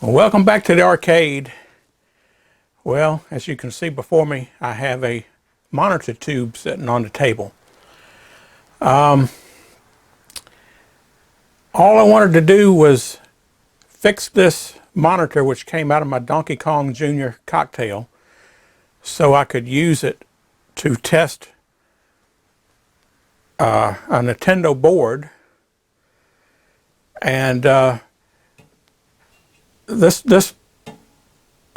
Welcome back to the arcade. Well, as you can see before me, I have a monitor tube sitting on the table. All I wanted to do was fix this monitor, which came out of my Donkey Kong Jr. cocktail, so I could use it to test a Nintendo board. And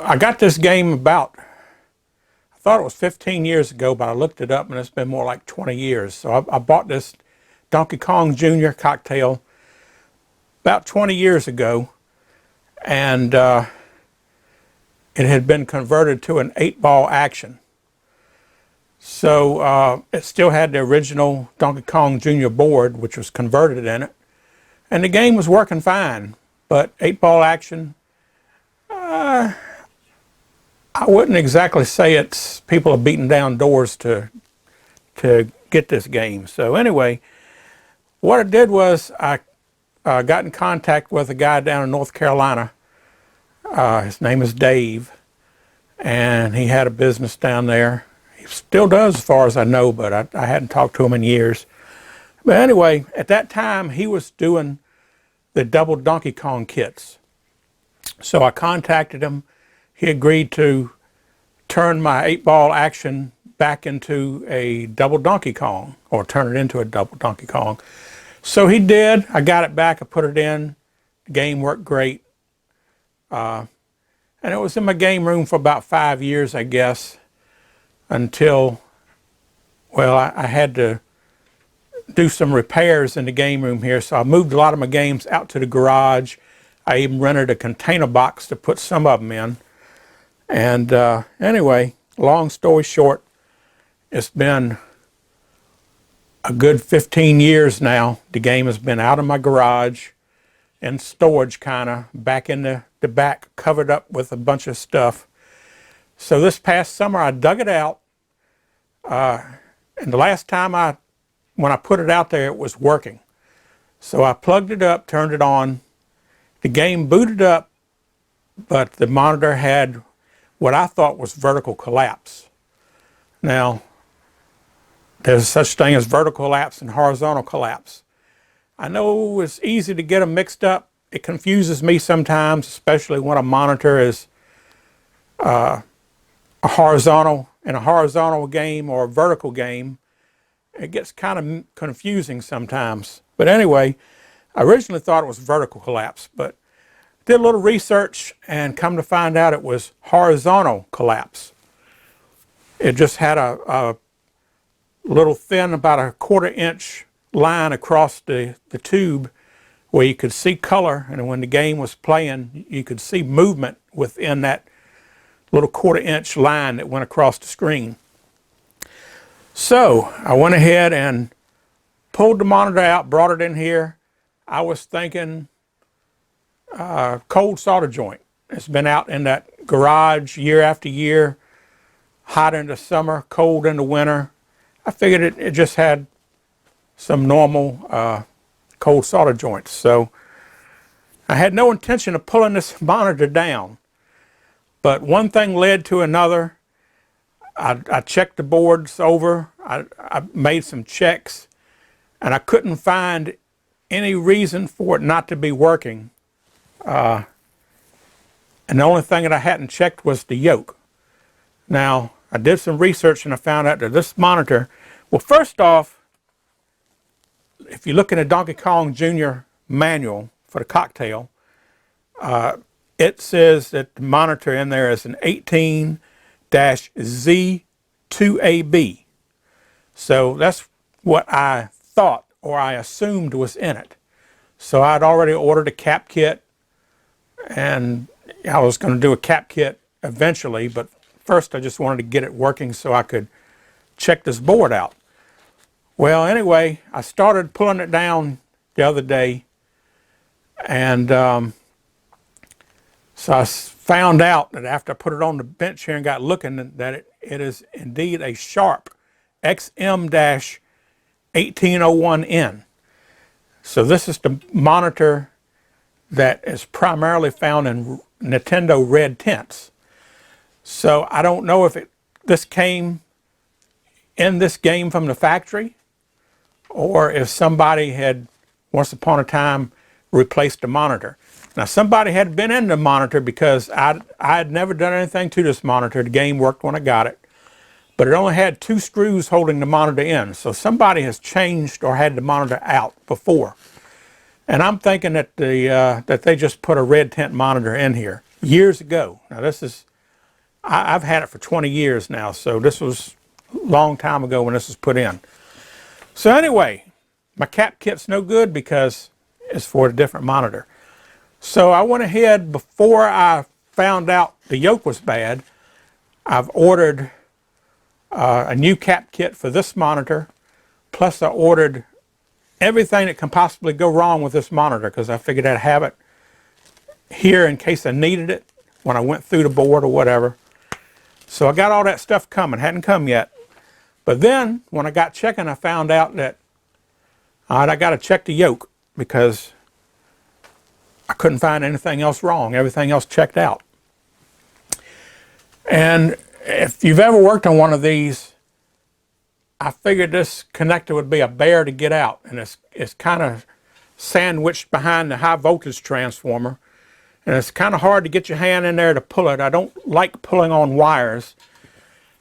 I got this game about, I thought it was 15 years ago, but I looked it up and it's been more like 20 years. So I bought this Donkey Kong Jr. cocktail about 20 years ago, and it had been converted to an 8-ball action. So it still had the original Donkey Kong Jr. board, which was converted in it, and the game was working fine. But 8-ball action, I wouldn't exactly say it's people are beating down doors to get this game. So anyway, what I did was I got in contact with a guy down in North Carolina. His name is Dave, and he had a business down there. He still does, as far as I know, but I hadn't talked to him in years. But anyway, at that time, he was doing the double Donkey Kong kits. So I contacted him. He agreed to turn my 8-ball action back into a double Donkey Kong, or turn it into a double Donkey Kong. So he did. I got it back. I put it in. The game worked great. And it was in my game room for about 5 years, I guess, until, well, I had to do some repairs in the game room here. So I moved a lot of my games out to the garage. I even rented a container box to put some of them in. And anyway, long story short, it's been a good 15 years now. The game has been out of my garage in storage, kind of back in the back, covered up with a bunch of stuff. So this past summer I dug it out, and the last time when I put it out there, it was working. So I plugged it up, turned it on. The game booted up, but the monitor had what I thought was vertical collapse. Now, there's such thing as vertical collapse and horizontal collapse. I know it's easy to get them mixed up. It confuses me sometimes, especially when a monitor is a horizontal game or a vertical game. It gets kind of confusing sometimes. But anyway, I originally thought it was vertical collapse, but did a little research and come to find out it was horizontal collapse. It just had a little thin, about a 1/4 inch line across the tube where you could see color, and when the game was playing, you could see movement within that little 1/4 inch line that went across the screen. So I went ahead and pulled the monitor out, brought it in here. I was thinking cold solder joint. It's been out in that garage year after year, hot in the summer, cold in the winter. I figured it just had some normal cold solder joints. So I had no intention of pulling this monitor down, but one thing led to another. I checked the boards over. I made some checks, and I couldn't find any reason for it not to be working. And the only thing that I hadn't checked was the yoke. Now, I did some research and I found out that this monitor, well, first off, if you look in the Donkey Kong Jr. manual for the cocktail, it says that the monitor in there is an 18-Z2AB. So that's what I thought, or I assumed was in it. So I'd already ordered a cap kit, and I was going to do a cap kit eventually, but first I just wanted to get it working so I could check this board out. Well, anyway, I started pulling it down the other day, and so I found out that after I put it on the bench here and got looking, that it is indeed a Sharp XM-1801N. So this is the monitor that is primarily found in Nintendo red tints. So I don't know if this came in this game from the factory, or if somebody had once upon a time replaced the monitor. Now somebody had been in the monitor, because I had never done anything to this monitor. The game worked when I got it, but it only had 2 screws holding the monitor in. So somebody has changed or had the monitor out before. And I'm thinking that that they just put a red tint monitor in here years ago. Now this is, I've had it for 20 years now, so this was a long time ago when this was put in. So anyway, my cap kit's no good because it's for a different monitor. So I went ahead, before I found out the yoke was bad, I've ordered a new cap kit for this monitor, plus I ordered everything that can possibly go wrong with this monitor, because I figured I'd have it here in case I needed it when I went through the board or whatever. So I got all that stuff coming. Hadn't come yet. But then when I got checking, I found out that I got to check the yoke, because I couldn't find anything else wrong. Everything else checked out. And if you've ever worked on one of these, I figured this connector would be a bear to get out, and it's kind of sandwiched behind the high voltage transformer, and it's kind of hard to get your hand in there to pull it. I don't like pulling on wires.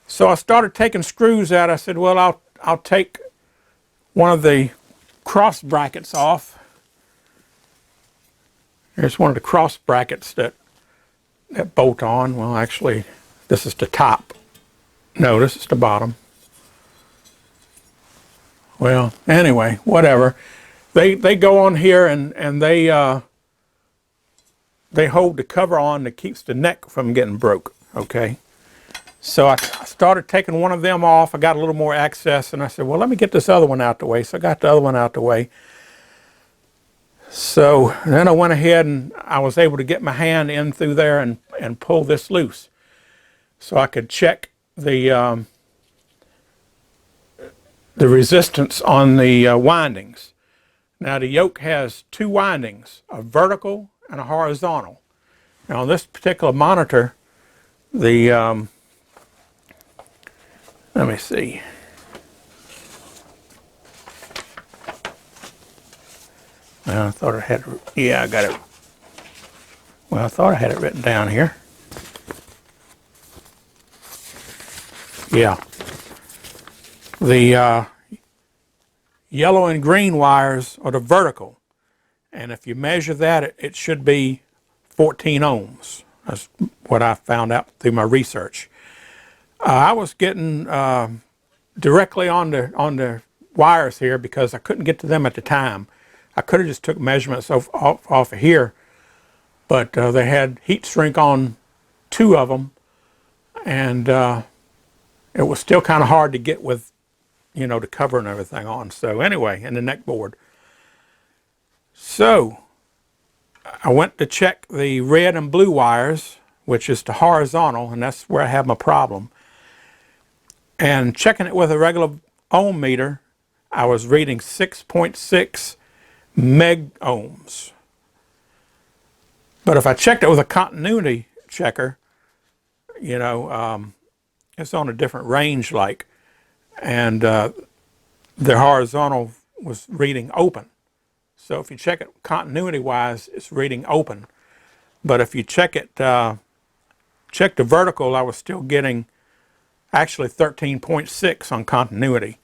So I started taking screws out. I said, well, I'll take one of the cross brackets off. Here's one of the cross brackets that bolt on. Well, actually, this is the top. No, this is the bottom. Well, anyway, whatever. They go on here, and they hold the cover on that keeps the neck from getting broke. Okay. So I started taking one of them off. I got a little more access, and I said, well, let me get this other one out the way. So I got the other one out the way. So then I went ahead and I was able to get my hand in through there and pull this loose, so I could check the resistance on the windings. Now the yoke has 2 windings, a vertical and a horizontal. Now on this particular monitor, the let me see. Well, I thought I had, yeah, I got it. Well, I thought I had it written down here. Yeah. The yellow and green wires are the vertical. And if you measure that, it should be 14 ohms. That's what I found out through my research. I was getting directly on the wires here because I couldn't get to them at the time. I could have just took measurements off of here, but they had heat shrink on 2 of them, and it was still kind of hard to get with, you know, the cover and everything on. So anyway, and the neck board. So I went to check the red and blue wires, which is the horizontal, and that's where I have my problem. And checking it with a regular ohm meter, I was reading 6.6 meg ohms. But if I checked it with a continuity checker, you know, it's on a different range, like, and the horizontal was reading open. So if you check it continuity wise, it's reading open. But if you check it, check the vertical, I was still getting actually 13.6 on continuity.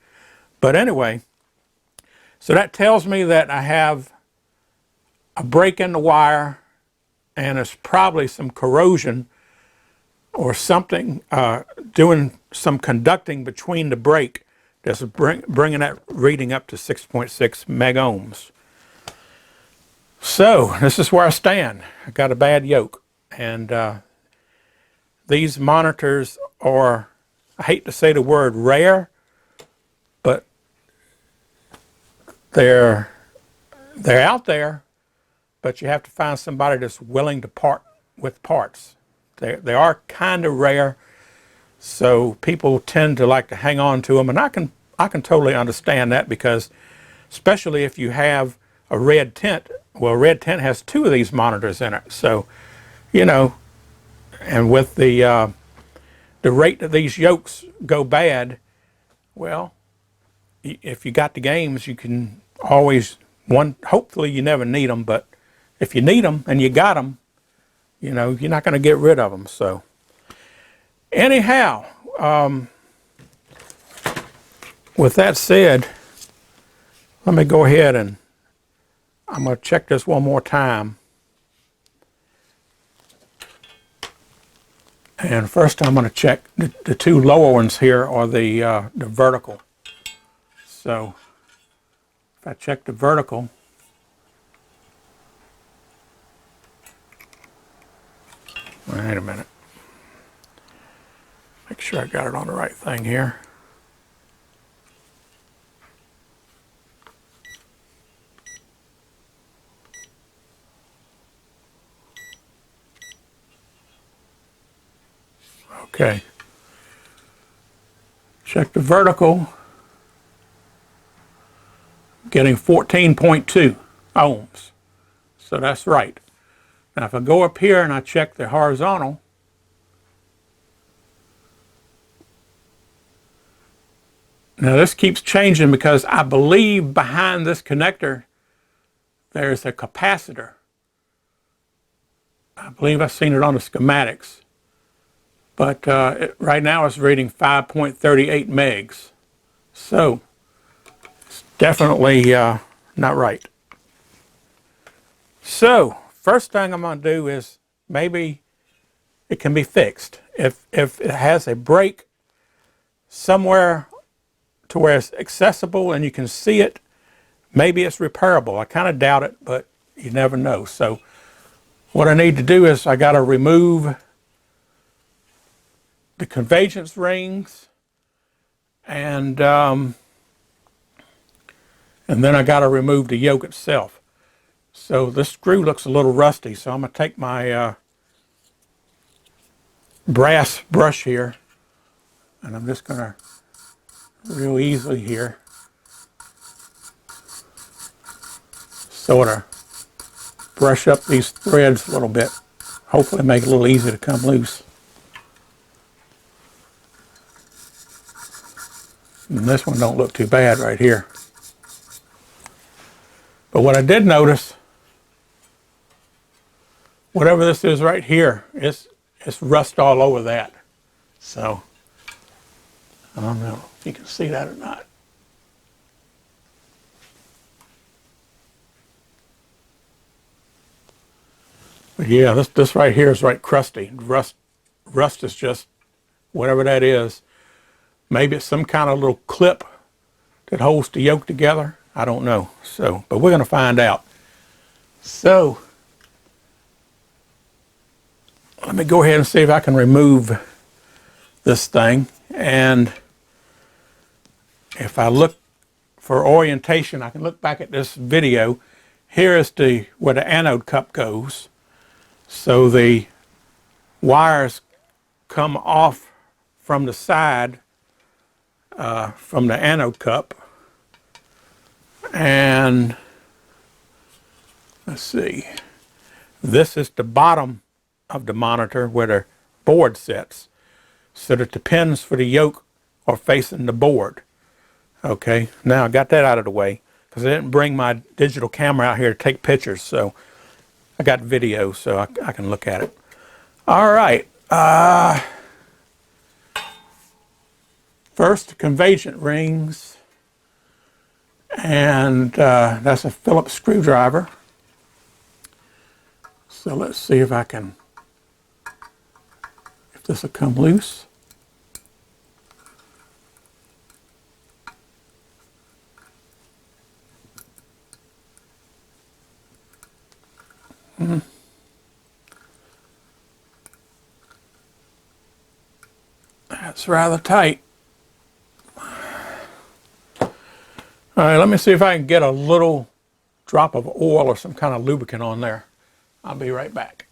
But anyway, so that tells me that I have a break in the wire, and it's probably some corrosion or something doing some conducting between the break that's bringing that reading up to 6.6 meg ohms. So this is where I stand. I got a bad yoke, and these monitors are, I hate to say the word rare, but they're out there, but you have to find somebody that's willing to part with parts. They are kind of rare, so people tend to like to hang on to them, and I can totally understand that, because especially if you have a red tint Well, Red Tent has 2 of these monitors in it. So, you know, and with the rate that these yokes go bad, well, if you got the games, you can always, hopefully you never need them, but if you need them and you got them, you know, you're not going to get rid of them. So anyhow, with that said, let me go ahead and I'm going to check this one more time. And first I'm going to check the 2 lower ones here are the vertical. So if I check the vertical, wait a minute. Make sure I got it on the right thing here. Okay. Check the vertical. Getting 14.2 ohms. So that's right. Now if I go up here and I check the horizontal, now this keeps changing because I believe behind this connector there's a capacitor. I believe I've seen it on the schematics. But right now it's reading 5.38 megs. So it's definitely not right. So first thing I'm going to do is maybe it can be fixed. If it has a break somewhere to where it's accessible and you can see it, maybe it's repairable. I kind of doubt it, but you never know. So what I need to do is I got to remove the convergence rings and then I got to remove the yoke itself. So this screw looks a little rusty, so I'm going to take my brass brush here and I'm just going to real easily here sort of brush up these threads a little bit, hopefully make it a little easier to come loose. And this one don't look too bad right here. But what I did notice, whatever this is right here, it's rust all over that. So I don't know if you can see that or not. But yeah, this right here is right crusty. Rust is just whatever that is. Maybe it's some kind of little clip that holds the yoke together. I don't know. So, but we're going to find out. So let me go ahead and see if I can remove this thing. And if I look for orientation, I can look back at this video. Here is where the anode cup goes. So the wires come off from the side from the anode cup, and let's see, this is the bottom of the monitor where the board sits, so that the pins for the yoke are facing the board. Okay, now I got that out of the way because I didn't bring my digital camera out here to take pictures, so I got video so I can look at it. All right. First, convergent rings, and that's a Phillips screwdriver. So let's see if this will come loose. That's rather tight. All right, let me see if I can get a little drop of oil or some kind of lubricant on there. I'll be right back.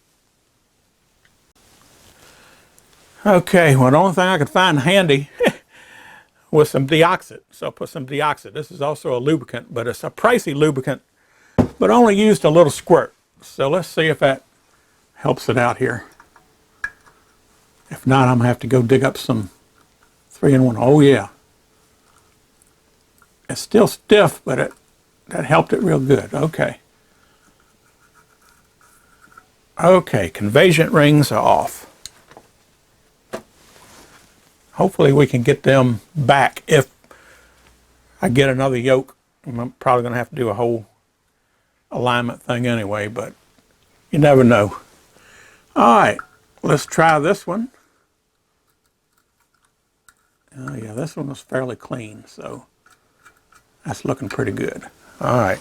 Okay, well, the only thing I could find handy was some deoxit. So I'll put some deoxit. This is also a lubricant, but it's a pricey lubricant. but only used a little squirt. So let's see if that helps it out here. If not, I'm going to have to go dig up some 3-in-1. Oh yeah. It's still stiff, but that helped it real good. Okay. Okay, convergent rings are off. Hopefully we can get them back if I get another yoke. I'm probably going to have to do a whole alignment thing anyway, but you never know. All right, let's try this one. Oh yeah, this one was fairly clean, so that's looking pretty good. All right,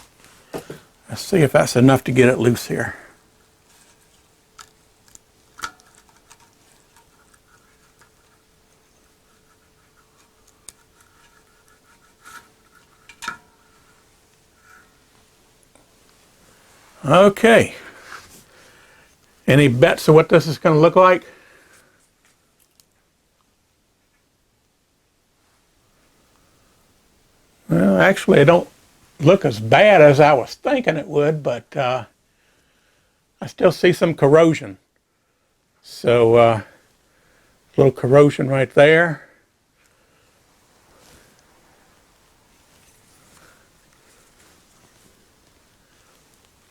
let's see if that's enough to get it loose here. Okay. Any bets of what this is going to look like? Well, actually, it don't look as bad as I was thinking it would, but I still see some corrosion. So, a little corrosion right there.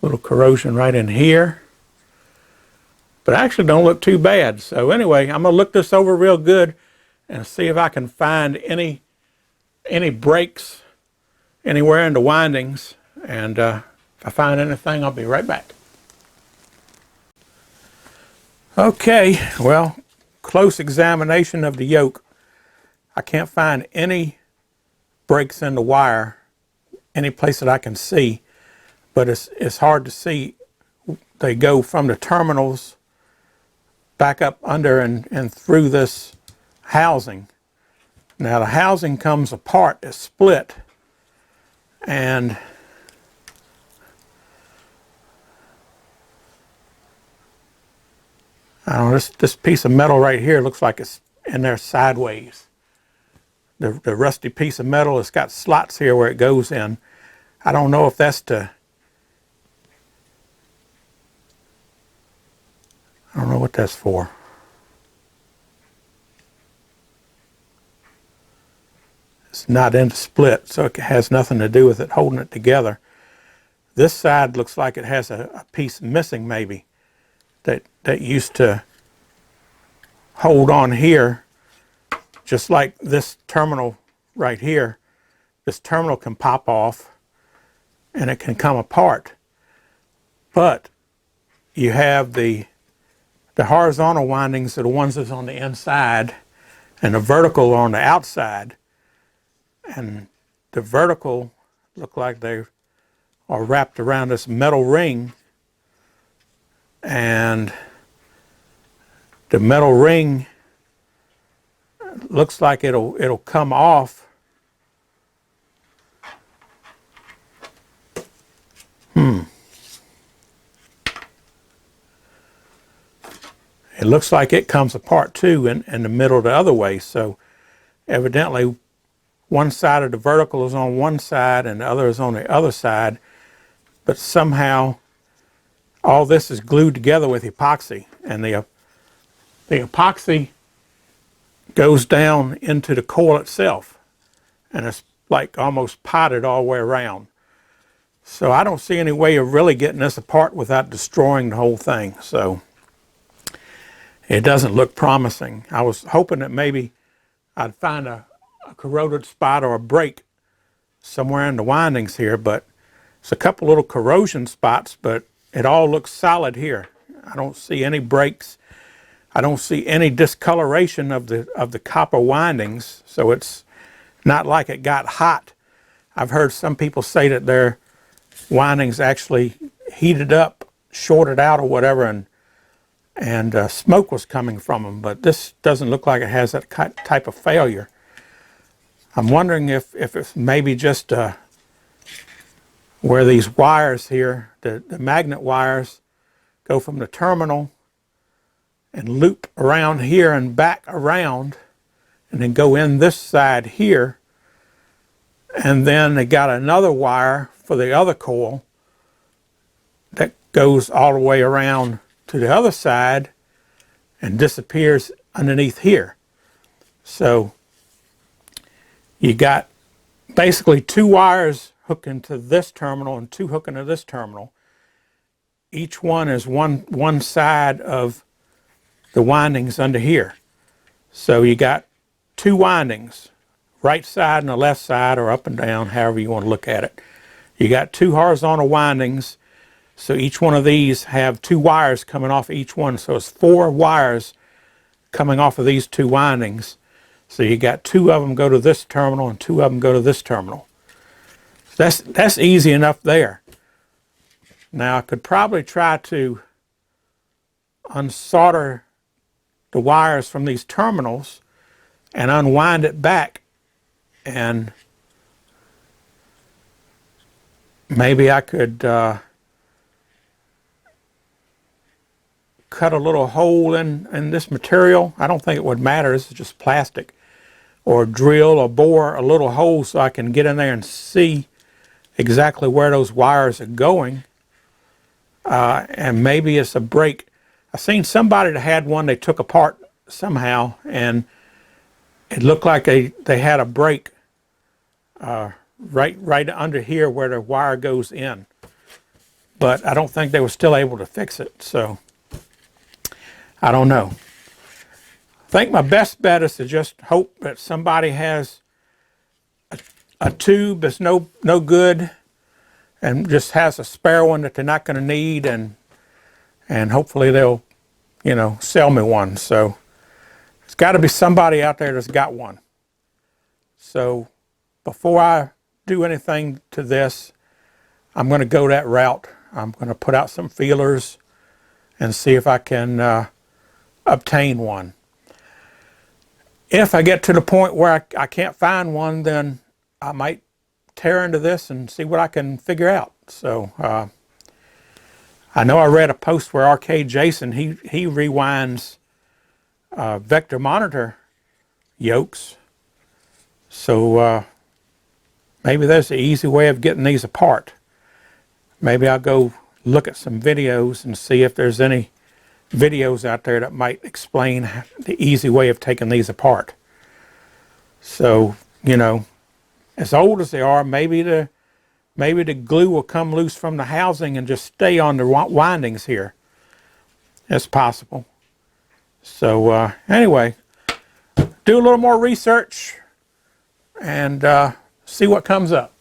Little corrosion right in here. But actually don't look too bad. So anyway, I'm going to look this over real good and see if I can find any breaks anywhere in the windings. And if I find anything, I'll be right back. Okay, well, close examination of the yoke. I can't find any breaks in the wire, any place that I can see, but it's hard to see. They go from the terminals back up under and through this housing. Now the housing comes apart, it's split, and I don't know, this piece of metal right here looks like it's in there sideways. The rusty piece of metal, it's got slots here where it goes in. I don't know if that's I don't know what that's for. It's not in the split, so it has nothing to do with it holding it together. This side looks like it has a piece missing maybe that used to hold on here, just like this terminal right here. This terminal can pop off and it can come apart. But you have the horizontal windings are the ones that's on the inside, and the vertical are on the outside. And the vertical look like they are wrapped around this metal ring, and the metal ring looks like it'll come off. It looks like it comes apart too in the middle the other way. So evidently one side of the vertical is on one side and the other is on the other side. But somehow all this is glued together with epoxy. And the epoxy goes down into the coil itself. And it's like almost potted all the way around. So I don't see any way of really getting this apart without destroying the whole thing. So it doesn't look promising. I was hoping that maybe I'd find a corroded spot or a break somewhere in the windings here, but it's a couple little corrosion spots, but it all looks solid here. I don't see any breaks. I don't see any discoloration of the copper windings, so it's not like it got hot. I've heard some people say that their windings actually heated up, shorted out or whatever, and smoke was coming from them, but this doesn't look like it has that type of failure. I'm wondering if it's maybe just where these wires here, the magnet wires, go from the terminal and loop around here and back around, and then go in this side here, and then they got another wire for the other coil that goes all the way around to the other side and disappears underneath here. So you got basically 2 wires hooking to this terminal and 2 hooking to this terminal. Each one is one side of the windings under here. So you got 2 windings, right side and the left side, or up and down, however you want to look at it. You got 2 horizontal windings, so each one of these have 2 wires coming off each one. So it's 4 wires coming off of these 2 windings. So you got 2 of them go to this terminal and 2 of them go to this terminal. So that's easy enough there. Now I could probably try to unsolder the wires from these terminals and unwind it back, and maybe I could cut a little hole in this material. I don't think it would matter, this is just plastic. Or drill or bore a little hole so I can get in there and see exactly where those wires are going. And maybe it's a break. I seen somebody that had one they took apart somehow, and it looked like they had a break right under here where the wire goes in. But I don't think they were still able to fix it, so I don't know. I think my best bet is to just hope that somebody has a tube that's no good and just has a spare one that they're not going to need, and hopefully they'll, you know, sell me one. So there's got to be somebody out there that's got one. So before I do anything to this, I'm going to go that route. I'm going to put out some feelers and see if I can obtain one. If I get to the point where I can't find one, then I might tear into this and see what I can figure out. So I know I read a post where Arcade Jason, he rewinds vector monitor yokes. So maybe there's an easy way of getting these apart. Maybe I'll go look at some videos and see if there's any videos out there that might explain the easy way of taking these apart. So, you know, as old as they are, maybe the glue will come loose from the housing and just stay on the windings here. It's possible. So anyway, do a little more research and see what comes up.